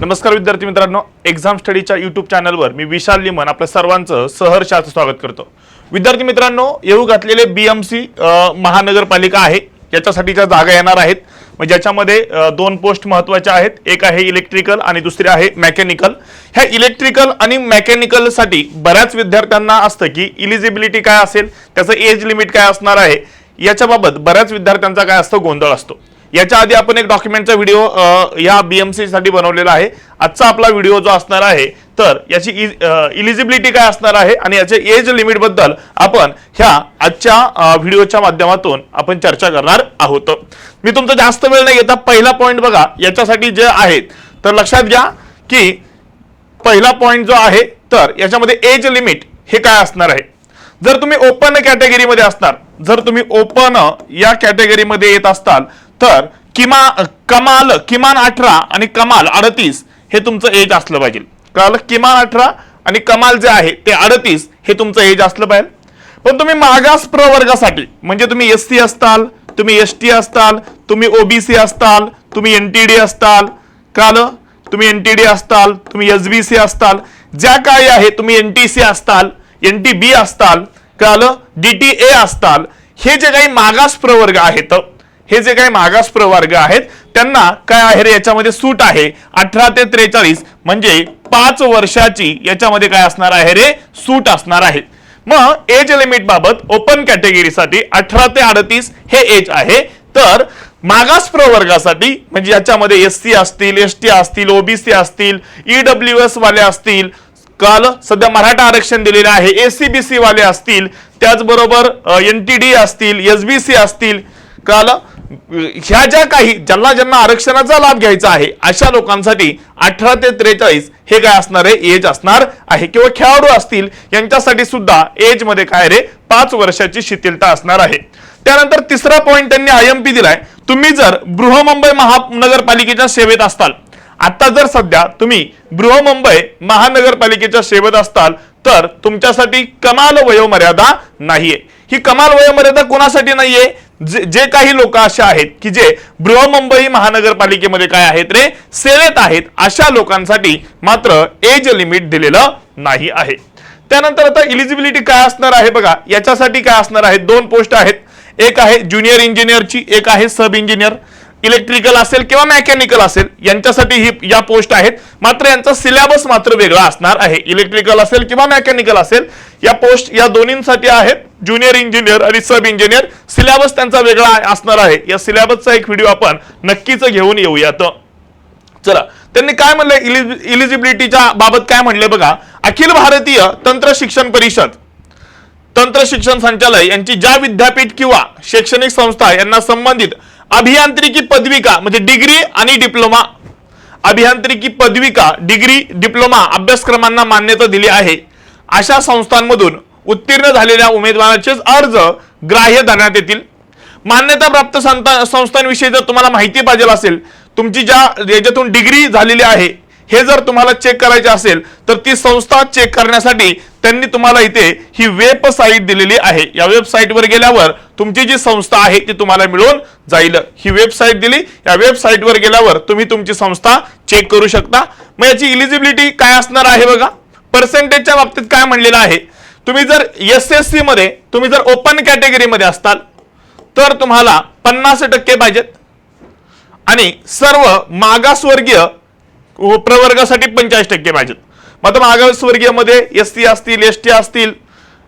नमस्कार विद्यार्थी मित्रांनो, एक्झाम स्टडीच्या यूट्यूब चॅनलवर मी विशाल लिमन आपल्या सर्वांचं सहर्षाचं स्वागत करतो। विद्यार्थी मित्रांनो, येऊ घातलेले बीएमसी महानगरपालिका आहे, याच्यासाठीच्या जागा येणार आहेत। म्हणजे याच्यामध्ये दोन पोस्ट महत्त्वाच्या आहेत, एक आहे इलेक्ट्रिकल आणि दुसरी आहे मेकॅनिकल। ह्या इलेक्ट्रिकल आणि मेकॅनिकल साठी बऱ्याच विद्यार्थ्यांना असतं की एलिजिबिलिटी काय असेल, त्याचं एज लिमिट काय असणार आहे, याच्याबाबत बऱ्याच विद्यार्थ्यांचा काय असतो गोंधळ असतो। याच्या आधी आपण एक डॉक्युमेंटचा व्हिडिओ या बीएमसी साठी बनवलेला आहे। आजचा आपला व्हिडिओ जो असणार आहे तर याची एलिजिबिलिटी काय असणार आहे आणि याचे एज लिमिट बद्दल आपण ह्या आजच्या व्हिडिओच्या माध्यमातून आपण चर्चा करणार आहोत। मी तुमचा जास्त वेळ नाही घेता पहिला पॉइंट बघा, याच्यासाठी जे आहेत तर लक्षात घ्या की पहिला पॉइंट जो आहे तर याच्यामध्ये एज लिमिट हे काय असणार आहे। जर तुम्ही ओपन कॅटेगरीमध्ये असणार, जर तुम्ही ओपन या कॅटेगरीमध्ये येत असताल तर किमान 18 आणि कमाल 38 हे तुमचं एज असलं पाहिजे। कळलं? किमान 18 आणि कमाल जे आहे ते 38 हे तुमचं एज असलं पाहिजे। पण तुम्ही मागास प्रवर्गासाठी म्हणजे तुम्ही एससी असताल, तुम्ही एसटी असताल, तुम्ही ओबीसी असताल, तुम्ही एनटीडी असताल, कळलं? तुम्ही एनटीडी असताल, तुम्ही एसबीसी असताल, ज्या काही आहे तुम्ही एनटीसी असताल, एनटीबी असताल, कळलं? डीटीए असताल, हे जे काही मागास प्रवर्ग आहेत, हे जे काही मागास प्रवर्ग आहेत त्यांना काय आहे रे याच्यामध्ये सूट आहे 18 ते 43 म्हणजे 5 वर्षाची याच्यामध्ये काय असणार आहे रे सूट असणार आहे। मग एज लिमिट बाबत ओपन कॅटेगरीसाठी 18 ते 38 हे एज आहे, तर मागास प्रवर्गासाठी म्हणजे याच्यामध्ये एससी असतील, एसटी असतील, ओबीसी असतील, ईडब्ल्यूएस वाले असतील, काल सध्या मराठा आरक्षण दिलेले आहे, एसीबीसी वाले असतील, त्याचबरोबर एनटीडी असतील, एसबीसी असतील, काल ह्या ज्या काही ज्यांना आरक्षणाचा लाभ घ्यायचा आहे अशा लोकांसाठी 18 ते 43 हे काय असणार आहे एज असणार आहे। किंवा खेळाडू असतील यांच्यासाठी सुद्धा एज मध्ये काय रे 5 वर्षाची शिथिलता असणार आहे। त्यानंतर तिसरा पॉइंट त्यांनी आयएमपी दिलाय, तुम्ही जर बृहमुंबई महानगरपालिकेच्या सेवेत असताल, आता जर सध्या तुम्ही बृहमुंबई महानगरपालिकेच्या सेवेत असताल तर तुमच्यासाठी कमाल वयोमर्यादा नाहीये। ही कमाल वयोमर्यादा कोणासाठी नाहीये? जे काही लोक असे आहेत की जे बृहमुंबई महानगरपालिकेमध्ये काय आहेत रे सेवेत आहेत अशा लोकांसाठी मात्र एज लिमिट दिलेलं नाही आहे। त्यानंतर आता एलिजिबिलिटी काय असणार आहे बघा, याच्यासाठी काय असणार आहे दोन पोस्ट आहेत, एक आहे ज्युनियर इंजिनियरची, एक आहे सब इंजिनियर। इलेक्ट्रिकल असेल किंवा मेकॅनिकल असेल यांच्यासाठी ही या पोस्ट आहेत, मात्र यांचा सिलेबस मात्र वेगळा असणार आहे। इलेक्ट्रिकल असेल किंवा मेकॅनिकल असेल या पोस्ट या दोन्हींसाठी आहेत, ज्युनियर इंजिनियर आणि सब इंजिनियर। सिलेबस त्यांचा वेगळा असणार आहे, या सिलेबसचा एक व्हिडिओ आपण नक्कीच घेऊन येऊयात। चला, त्यांनी काय म्हणलंय एलिजिबिलिटीच्या बाबत काय म्हणलंय बघा, अखिल भारतीय तंत्र शिक्षण परिषद, तंत्र शिक्षण संचालय यांची ज्या विद्यापीठ किंवा शैक्षणिक संस्था यांना संबंधित अभियांत्रिकी पदविका म्हणजे डिग्री आणि डिप्लोमा, अभियांत्रिकी पदविका, डिग्री, डिप्लोमा अभ्यासक्रमांना मान्यता दिली आहे अशा संस्थांमधून उत्तीर्ण झालेल्या उमेदवारांचे अर्ज ग्राह्य धरण्यात येतील। मान्यता प्राप्त संस्थांविषयी जर तुम्हाला माहिती पाहिजे असेल, तुमची ज्या याच्यातून डिग्री झालेली आहे हे जर तुम्हाला चेक करायचे असेल तर ती संस्था चेक करण्यासाठी त्यांनी तुम्हाला इथे ही वेबसाईट दिलेली आहे। या वेबसाईटवर गेल्यावर तुमची जी संस्था आहे ती तुम्हाला मिळून जाईल। ही वेबसाईट दिली, या वेबसाईटवर गेल्यावर तुम्ही तुमची संस्था चेक करू शकता। मग याची एलिजिबिलिटी काय असणार आहे बघा, पर्सेंटेजच्या बाबतीत काय म्हणलेलं आहे, तुम्ही जर एसएससी मध्ये तुम्ही जर ओपन कॅटेगरीमध्ये असताल तर तुम्हाला 50% पाहिजेत आणि सर्व मागासवर्गीय प्रवर्गासाठी 45% पाहिजेत। मग मागासवर्गीय मध्ये एससी असतील, एसटी असतील,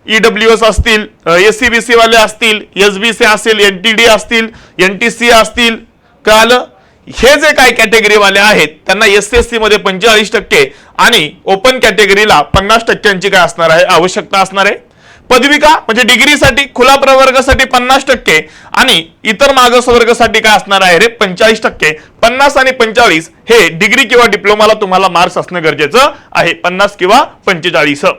ईडब्ल्यूएस असतील, एसीबीसी वाले असतील, एसबीसी असेल, एनटीडी असतील, एनटीसी असतील, कळलं? हे जे काही कॅटेगरी वाले आहेत त्यांना एसएससी मध्ये 45% आणि ओपन कॅटेगरीला 50% काय असणार आहे आवश्यकता असणार आहे। पदविका म्हणजे डिग्रीसाठी खुला प्रवर्गासाठी 50% आणि इतर मागास वर्गासाठी काय असणार आहे रे 45%। 50 आणि 45 हे डिग्री किंवा डिप्लोमाला तुम्हाला मार्क्स असणं गरजेचं आहे, 50 किंवा 45।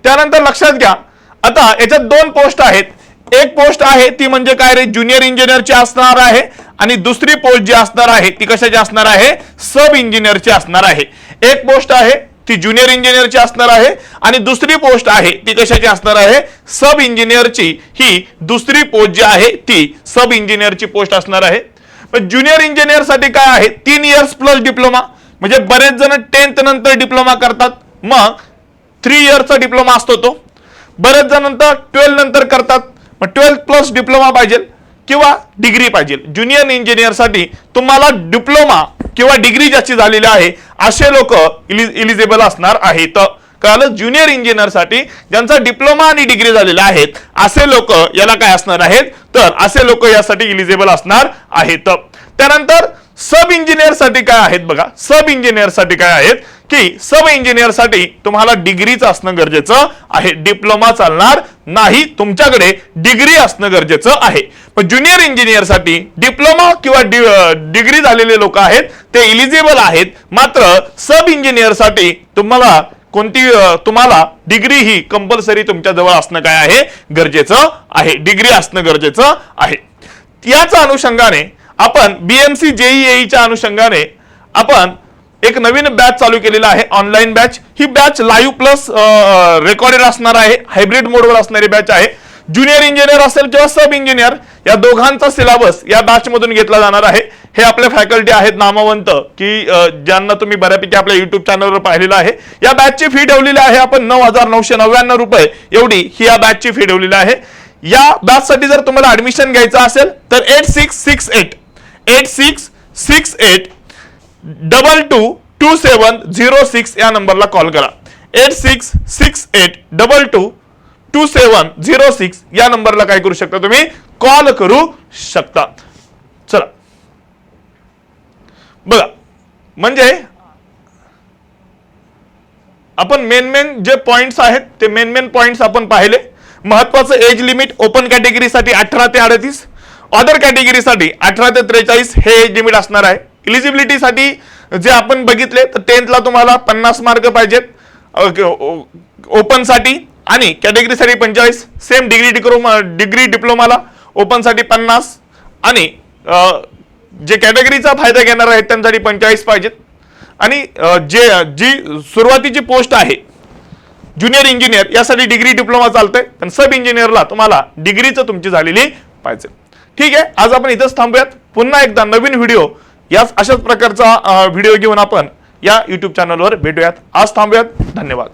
त्यानंतर लक्षात घ्या, आता याच्यात दोन पोस्ट आहेत, एक पोस्ट आहे ती म्हणजे काय रे ज्युनियर इंजिनियरची असणार आहे आणि दुसरी पोस्ट जी असणार आहे ती कशाची असणार आहे सब इंजिनियरची असणार आहे। एक पोस्ट आहे ती ज्युनियर इंजिनियरची असणार आहे आणि दुसरी पोस्ट आहे ती कशाची असणार आहे सब इंजिनियरची। ही दुसरी पोस्ट जी आहे ती सब इंजिनियरची पोस्ट असणार आहे। पण ज्युनियर इंजिनियर साठी काय आहे 3 इयर्स प्लस डिप्लोमा, म्हणजे बरेच जण 10th नंतर डिप्लोमा करतात, मग 3 इयरचा डिप्लोमा असतो तो. बरेच जण नंतर 12 नंतर करतात, मग 12 प्लस डिप्लोमा पाहिजे किंवा डिग्री पाहिजे. ज्युनियर इंजिनियर साठी तुम्हाला डिप्लोमा किंवा डिग्री ज्याची झालेली आहे असे लोक इलिजिबल असणार आहेत. कळलं? ज्युनियर इंजिनियर साठी ज्यांचा डिप्लोमा आणि डिग्री झालेला आहेत असे लोक याला काय असणार आहेत, तर असे लोक यासाठी इलिजिबल असणार आहेत. त्यानंतर सब इंजिनियर साठी काय आहेत बघा. सब इंजिनियर साठी काय आहेत की सब इंजिनियर साठी तुम्हाला डिग्रीच असणं गरजेचं आहे, डिप्लोमा चालणार नाही, तुमच्याकडे डिग्री असणं गरजेचं आहे. पण ज्युनियर इंजिनियर साठी डिप्लोमा किंवा डिग्री झालेले लोक आहेत ते इलिजिबल आहेत. मात्र सब इंजिनियर साठी तुम्हाला डिग्री ही कंपल्सरी तुमच्या जवळ असणं काय आहे, गरजेचं आहे, डिग्री असणं गरजेचं आहे. याच्या अनुषंगाने आपण बीएमसी जेईईच्या अनुषंगाने आपण एक नवीन बॅच चालू केलेला आहे, ऑनलाईन बॅच. ही बॅच लाईव्ह प्लस रेकॉर्डेड असणार आहे, हायब्रिड मोडवर असणारी बॅच आहे. ज्युनियर इंजिनियर असेल किंवा सब इंजिनियर या दोघांचा सिलेबस या बॅच मधून घेतला जाणार आहे. हे आपले फॅकल्टी आहेत नामवंत की ज्यांना तुम्ही बऱ्यापैकी आपल्या युट्यूब चॅनलवर पाहिलेलं आहे. या बॅचची फी ठेवलेली आहे आपण 9,999 रुपये एवढी ही या बॅचची फी ठेवलेली आहे. या बॅच साठी जर तुम्हाला ऍडमिशन घ्यायचं असेल तर 8668222706 या नंबरला कॉल करा. 8668222706 या नंबरला काय करू शकता, तुम्ही कॉल करू शकता. चला बघा, म्हणजे आपण मेन जे पॉइंट्स आहेत ते मेन पॉइंट्स आपण पाहिले. महत्वाचं एज लिमिट ओपन कॅटेगरीसाठी 18 ते 38, अदर कॅटेगरीसाठी 18 ते 43 हे एज लिमिट असणार आहे. इलिजिबिलिटीसाठी जे आपण बघितले तर 10th ला तुम्हाला 50 मार्क पाहिजेत ओपन साठी आणि कॅटेगरीसाठी 45. सेम डिग्री डिप्लोमाला ओपन साठी 50 आणि जे कॅटेगरीचा फायदा घेणार आहेत त्यांसाठी 45 पाहिजेत. आणि जी सुरुवातीची पोस्ट आहे ज्युनियर इंजिनियर यासाठी डिग्री डिप्लोमा चालतंय, पण सब इंजिनियरला तुम्हाला डिग्रीचं तुमची झालेली पाहिजे. ठीक आहे, आज आपण इथंच थांबूयात. पुन्हा एकदा नवीन व्हिडिओ याच अशाच प्रकारचा व्हिडिओ घेऊन आपण या युट्यूब चॅनलवर भेटूयात. आज थांबूयात. धन्यवाद.